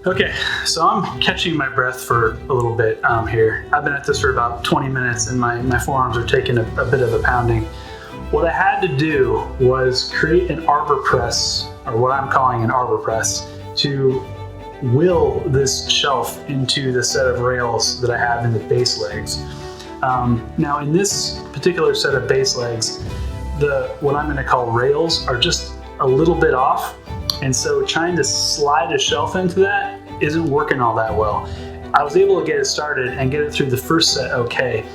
Okay, so I'm catching my breath for a little bit here. I've been at this for about 20 minutes and my forearms are taking a bit of a pounding. What I had to do was create an arbor press, or what I'm calling an arbor press, to will this shelf into the set of rails that I have in the base legs. Now in this particular set of base legs, what I'm going to call rails are just a little bit off. And so trying to slide a shelf into that isn't working all that well. I was able to get it started and get it through the first set okay,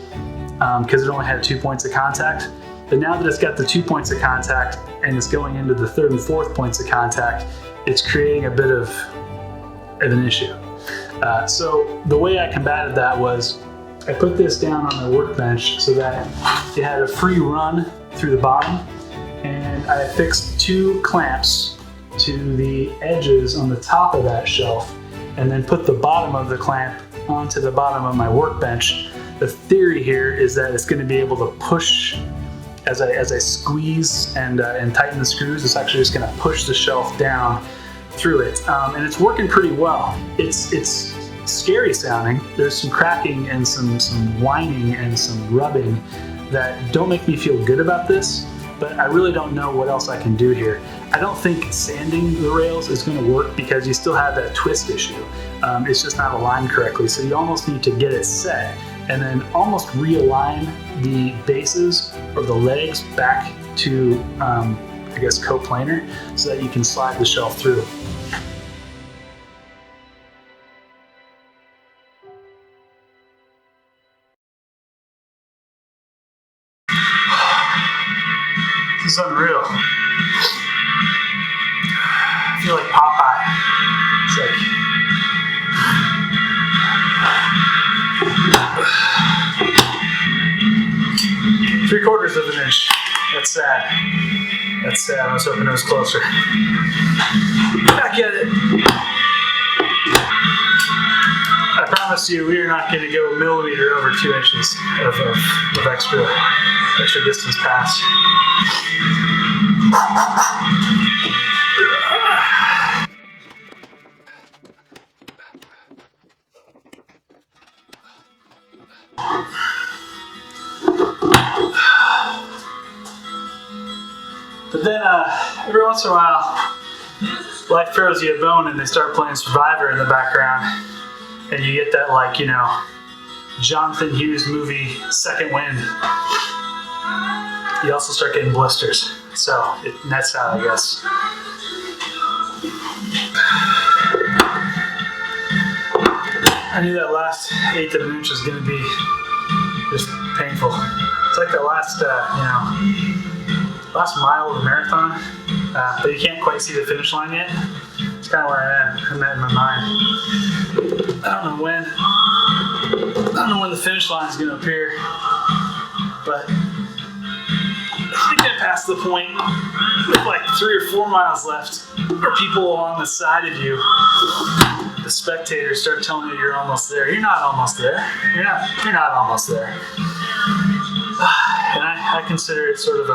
because it only had 2 points of contact. But now that it's got the 2 points of contact and it's going into the third and fourth points of contact, it's creating a bit of an issue. So the way I combated that was I put this down on the workbench so that it had a free run through the bottom, and I affixed 2 clamps to the edges on the top of that shelf, and then put the bottom of the clamp onto the bottom of my workbench. The theory here is that it's going to be able to push as I squeeze and tighten the screws. It's actually just going to push the shelf down through it, and it's working pretty well. It's scary sounding. There's some cracking and some whining and some rubbing that don't make me feel good about this, but I really don't know what else I can do here. I don't think sanding the rails is going to work because you still have that twist issue. It's just not aligned correctly, so you almost need to get it set and then almost realign the bases or the legs back to, I guess, coplanar so that you can slide the shelf through. This is unreal. I feel like Popeye. It's like... 3/4 of an inch. That's sad. That's sad. I was hoping it was closer. Back at it. I promise you, we are not going to go a millimeter over 2 inches of extra distance passed. But then every once in a while, life throws you a bone and they start playing Survivor in the background, and you get that, like, you know, Jonathan Hughes movie Second Wind. You also start getting blisters, so it nets out, I guess. I knew that last 1/8 of an inch was going to be just painful. It's like the last, last mile of the marathon, but you can't quite see the finish line yet. It's kind of where I'm at in my mind. I don't know when the finish line is going to appear, but I think I passed the point with like 3 or 4 miles left, where people along the side of you, the spectators, start telling you you're almost there. You're not almost there. You're not almost there. And I consider it sort of I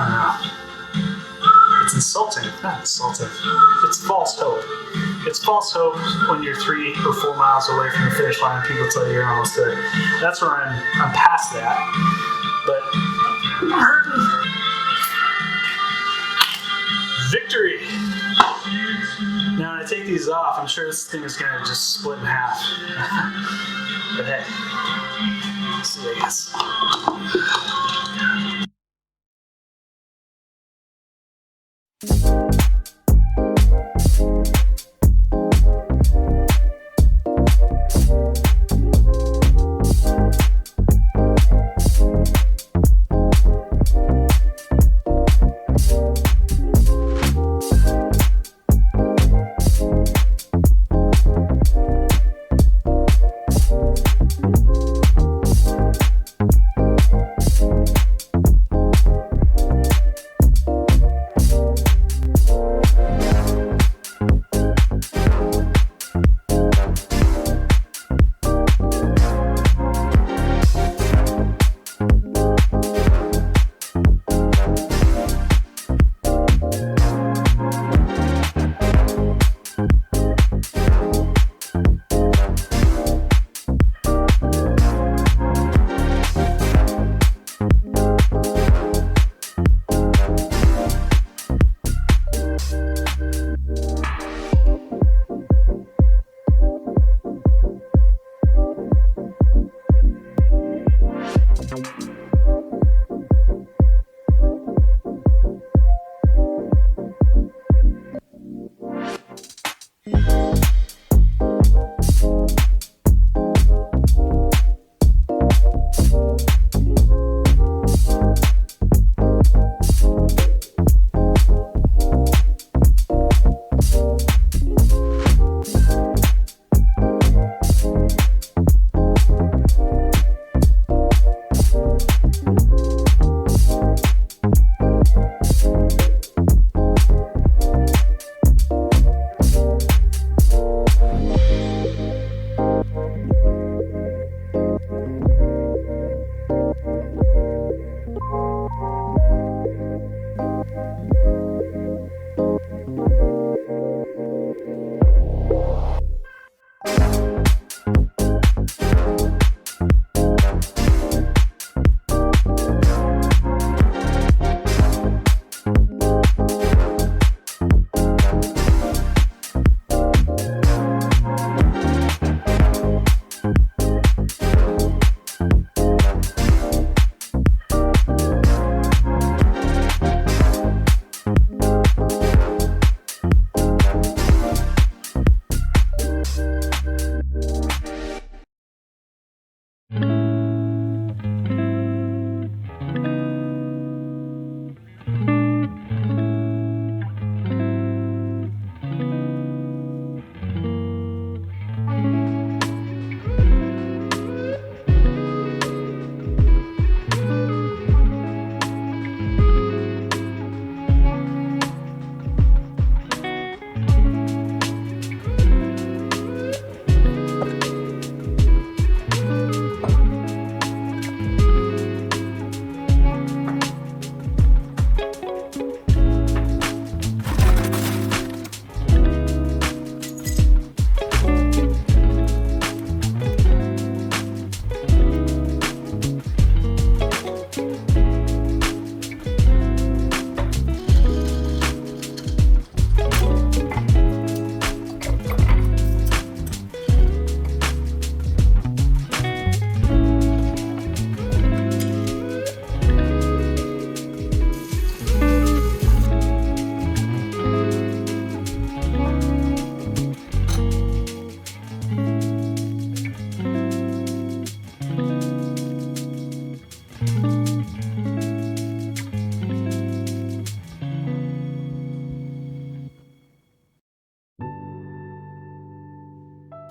don't know. It's insulting. Not insulting. It's false hope. It's false hope when you're 3 or 4 miles away from the finish line and people tell you you're almost there. That's where I'm past that. But I'm hurting. Victory. Now when I take these off, I'm sure this thing is going to just split in half. But hey, we'll see, I guess.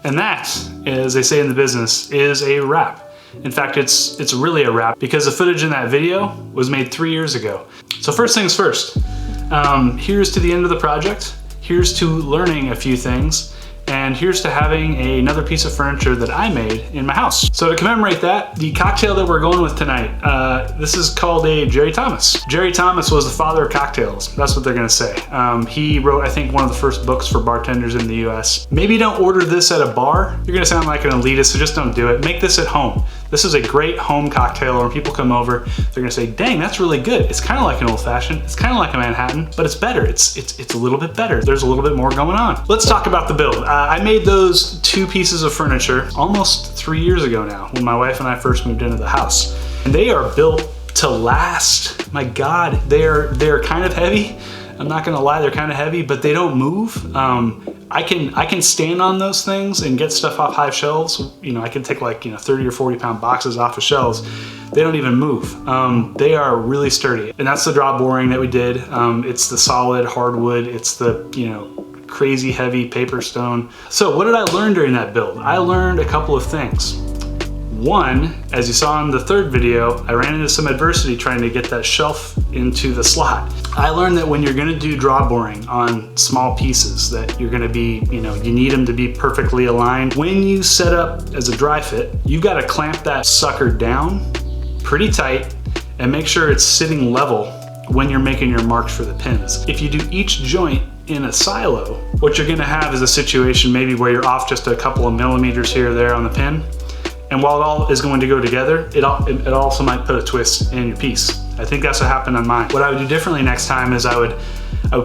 And that, as they say in the business, is a wrap. In fact, it's really a wrap because the footage in that video was made 3 years ago. So first things first, here's to the end of the project. Here's to learning a few things. And here's to having another piece of furniture that I made in my house. So to commemorate that, the cocktail that we're going with tonight, this is called a Jerry Thomas. Jerry Thomas was the father of cocktails. That's what they're gonna say. He wrote, I think, one of the first books for bartenders in the US. Maybe don't order this at a bar. You're gonna sound like an elitist, so just don't do it. Make this at home. This is a great home cocktail. When people come over, they're gonna say, dang, that's really good. It's kind of like an old fashioned. It's kind of like a Manhattan, but it's better. It's a little bit better. There's a little bit more going on. Let's talk about the build. I made those 2 pieces of furniture almost 3 years ago now, when my wife and I first moved into the house. And they are built to last. My God, they're kind of heavy. I'm not gonna lie, they're kind of heavy, but they don't move. I can stand on those things and get stuff off high shelves. You know, I can take like 30 or 40 pound boxes off of shelves. They don't even move. They are really sturdy, and that's the drawboring that we did. It's the solid hardwood. It's the crazy heavy paperstone. So what did I learn during that build? I learned a couple of things. One, as you saw in the 3rd video, I ran into some adversity trying to get that shelf into the slot. I learned that when you're gonna do drawboring on small pieces, that you're gonna be, you need them to be perfectly aligned. When you set up as a dry fit, you've gotta clamp that sucker down pretty tight and make sure it's sitting level when you're making your marks for the pins. If you do each joint in a silo, what you're gonna have is a situation maybe where you're off just a couple of millimeters here or there on the pin. And while it all is going to go together, it also might put a twist in your piece. I think that's what happened on mine. What I would do differently next time is I would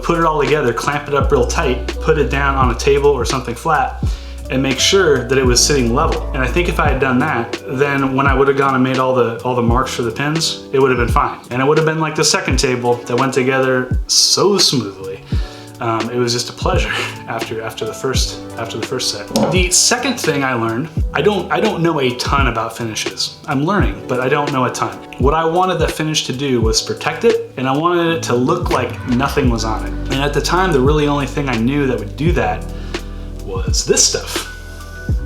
put it all together, clamp it up real tight, put it down on a table or something flat, and make sure that it was sitting level. And I think if I had done that, then when I would have gone and made all the marks for the pins, it would have been fine. And it would have been like the second table that went together so smoothly. It was just a pleasure after the first set. The second thing I learned, I don't know a ton about finishes. I'm learning, but I don't know a ton. What I wanted the finish to do was protect it, and I wanted it to look like nothing was on it. And at the time, the really only thing I knew that would do that was this stuff,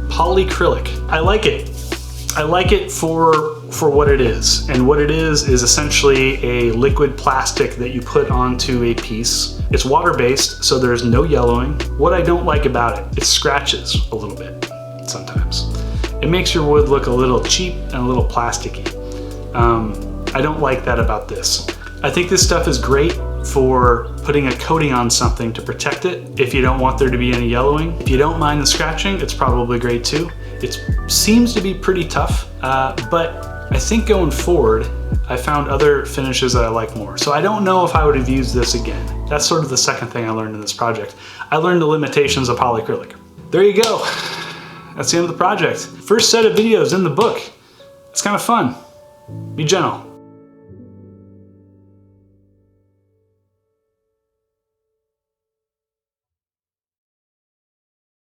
polyacrylic. I like it. I like it for what it is. And what it is essentially a liquid plastic that you put onto a piece. It's water-based, so there's no yellowing. What I don't like about it scratches a little bit sometimes. It makes your wood look a little cheap and a little plasticky. I don't like that about this. I think this stuff is great for putting a coating on something to protect it if you don't want there to be any yellowing. If you don't mind the scratching, it's probably great too. It seems to be pretty tough, but I think going forward, I found other finishes that I like more. So I don't know if I would have used this again. That's sort of the second thing I learned in this project. I learned the limitations of polyacrylic. There you go. That's the end of the project. First set of videos in the book. It's kind of fun. Be gentle.